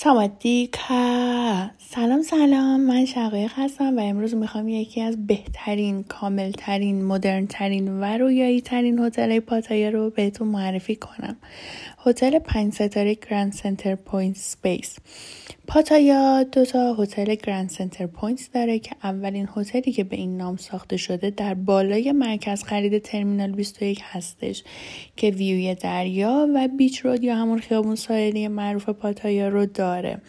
سوادیکا. سلام، من شقایق هستم و امروز میخوام یکی از بهترین، کاملترین، مدرنترین و رویایی ترین هتل پاتایا رو بهتون معرفی کنم. هتل 5 ستاره گرند سنتر پوینت سپیس. پاتایا 2 هتل گرند سنتر پوینت داره که اولین هتلی که به این نام ساخته شده در بالای مرکز خرید ترمینال 21 هستش که ویوی دریا و بیچ رود یا همون خیابون ساحلی معروف پاتایا رو داره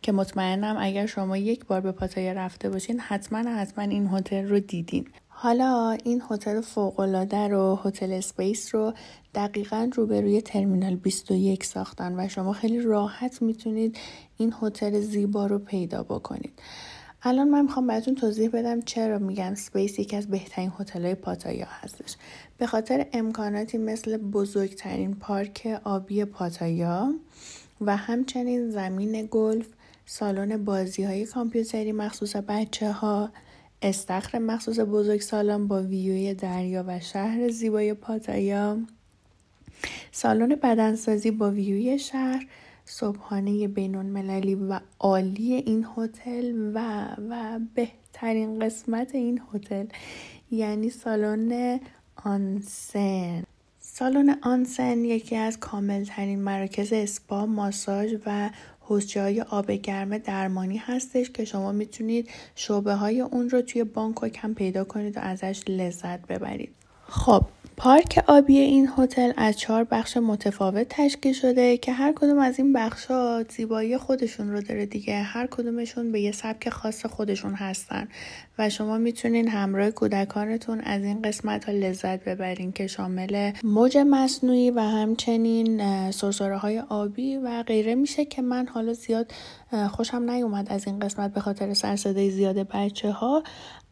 که مطمئنم اگر شما یک بار به پاتایا رفته باشین حتما این هتل رو دیدین. حالا این هتل فوق‌العاده رو، هتل سپیس رو دقیقاً روبروی ترمینال 21 ساختن و شما خیلی راحت میتونید این هتل زیبا رو پیدا بکنید. الان من میخوام براتون توضیح بدم چرا میگم سپیس یکی از بهترین هتل‌های پاتایا هستش. به خاطر امکاناتی مثل بزرگترین پارک آبی پاتایا و همچنین زمین گلف، سالن بازی‌های کامپیوتری مخصوص بچه‌ها، استخر مخصوص بزرگسالان با ویوی دریا و شهر زیبای پاتایا، سالن بدنسازی با ویوی شهر، صبحانه بین‌المللی و عالی این هتل و بهترین قسمت این هتل یعنی سالن آنسن. سالن آنسن یکی از کاملترین مراکز اسپا، ماساژ و حوضچه‌های آب گرم درمانی هستش که شما میتونید شعبه های اون رو توی بانکوک هم پیدا کنید و ازش لذت ببرید. خب پارک آبی این هتل از 4 بخش متفاوت تشکیل شده که هر کدوم از این بخش‌ها زیبایی خودشون رو داره دیگه. هر کدومشون به یه سبک خاص خودشون هستن و شما میتونین همراه کودکانتون از این قسمت‌ها لذت ببرین که شامل موج مصنوعی و همچنین سرسره‌های آبی و غیره میشه که من حالا زیاد خوشم نیومد از این قسمت به خاطر سرصدای زیاد بچه‌ها.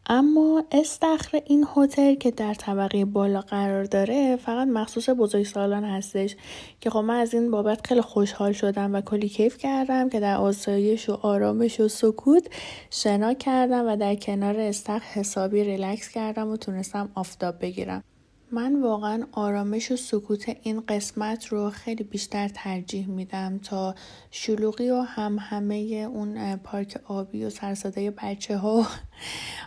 اما استخر این هتل که در طبقه بالا قرار داره فقط مخصوص بزرگسالان هستش که خب من از این بابت خیلی خوشحال شدم و کلی کیف کردم که در آسایش و آرامش و سکوت شنا کردم و در کنار استخر حسابی ریلکس کردم و تونستم آفتاب بگیرم. من واقعا آرامش و سکوت این قسمت رو خیلی بیشتر ترجیح میدم تا شلوغی و همه اون پارک آبی و سرصدای بچه ها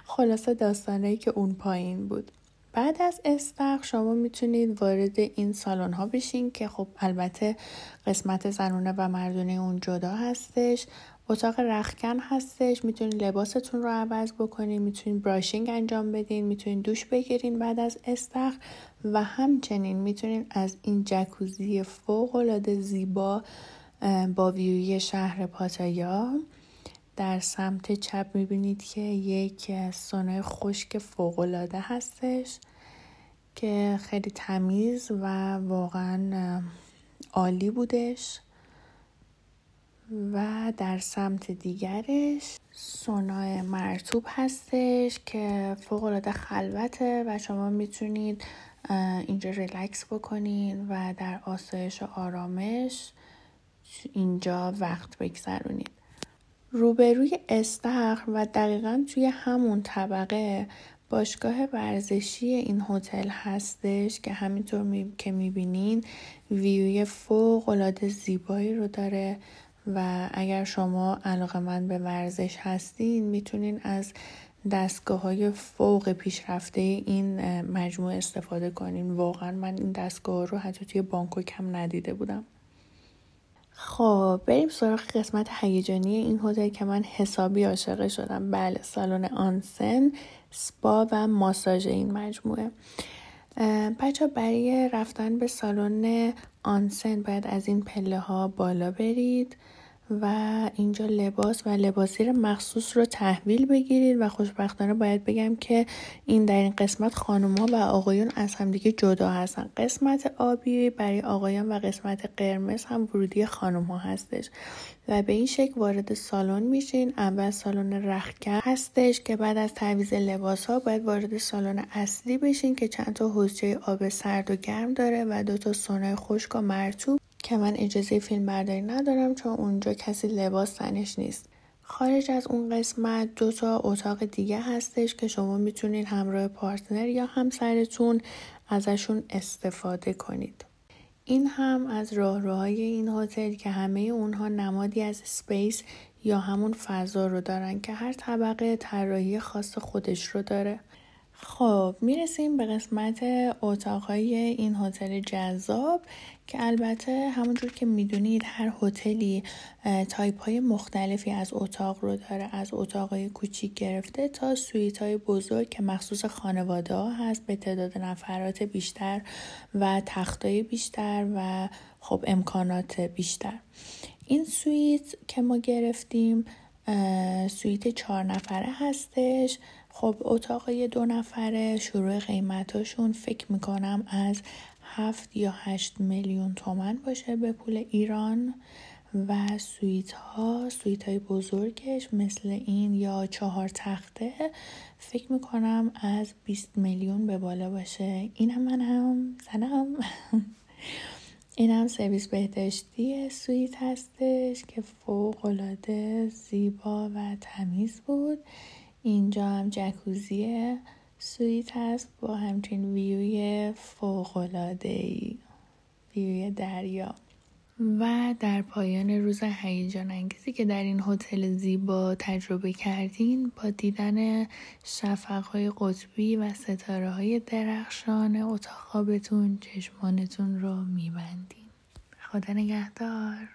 خلاصه داستانهایی که اون پایین بود. بعد از استخر شما میتونید وارد این سالن ها بشین که خب البته قسمت زنونه و مردونه اون جدا هستش. اتاق رختکن هستش، میتونید لباستون رو عوض بکنید، میتونید براشینگ انجام بدین، میتونید دوش بگیرین بعد از استخر و همچنین میتونید از این جکوزی فوق‌العاده زیبا با ویوی شهر پاتایا در سمت چپ میبینید که یک سونای خشک فوق‌العاده هستش که خیلی تمیز و واقعا عالی بودش و در سمت دیگرش سونای مرطوب هستش که فوق‌العاده خلوته و شما میتونید اینجا ریلکس بکنین و در آسایش و آرامش اینجا وقت بگذرونید. روبروی استخر و دقیقاً توی همون طبقه باشگاه ورزشی این هتل هستش که همینطور که میبینین ویوی فوق‌العاده زیبایی رو داره و اگر شما علاقه‌مند به ورزش هستین میتونین از دستگاه‌های فوق پیشرفته این مجموعه استفاده کنین. واقعاً من این دستگاه رو حتی توی بانکوک هم ندیده بودم. خب بریم سراغ قسمت هیجانی این هتل که من حسابی عاشق شدم. بله، سالن آنسن، سپا و ماساژ این مجموعه. بچه برای رفتن به سالن آنسن باید از این پله ها بالا برید و اینجا لباس و لباسیر مخصوص رو تحویل بگیرید و خوشبختانه باید بگم که در این قسمت خانوما و آقایون از همدیگه جدا هستن. قسمت آبی برای آقایان و قسمت قرمز هم ورودی خانوما هستش و به این شکل وارد سالن میشین. اول سالن رختکن هستش که بعد از تعویض لباس ها باید وارد سالن اصلی بشین که چند تا حوضچه آب سرد و گرم داره و 2 سونای خشک و مرطوب که من اجازه فیلم برداری ندارم چون اونجا کسی لباس تنش نیست. خارج از اون قسمت 2 اتاق دیگه هستش که شما میتونید همراه پارتنر یا همسرتون ازشون استفاده کنید. این هم از راهروهای این هتل که همه اونها نمادی از اسپیس یا همون فضا رو دارن که هر طبقه طراحی خاص خودش رو داره. خب میرسیم به قسمت اتاقهای این هتل جذاب که البته همونجور که میدونید هر هتلی تایپ های مختلفی از اتاق رو داره، از اتاقهای کوچیک گرفته تا سویت های بزرگ که مخصوص خانواده ها هست به تعداد نفرات بیشتر و تختای بیشتر و خب امکانات بیشتر. این سویت که ما گرفتیم سویت 4 نفره هستش. خب اتاقای 2 نفره شروع قیمتاشون فکر میکنم از 7 یا 8 میلیون تومان باشه به پول ایران و سویت های بزرگش مثل این یا 4 تخته فکر میکنم از 20 میلیون به بالا باشه. اینم من هم زنم. این هم سرویس بهداشتی سویت هستش که فوق‌العاده زیبا و تمیز بود. اینجا هم جکوزی سویت هست با همچین ویوی فوق‌العاده‌ای، ویوی دریا. و در پایان روز هیجان انگیزی که در این هتل زیبا تجربه کردین با دیدن شفق‌های قطبی و ستاره‌های درخشان اتاق خوابتون چشمانتون رو میبندین. خدا نگهدار.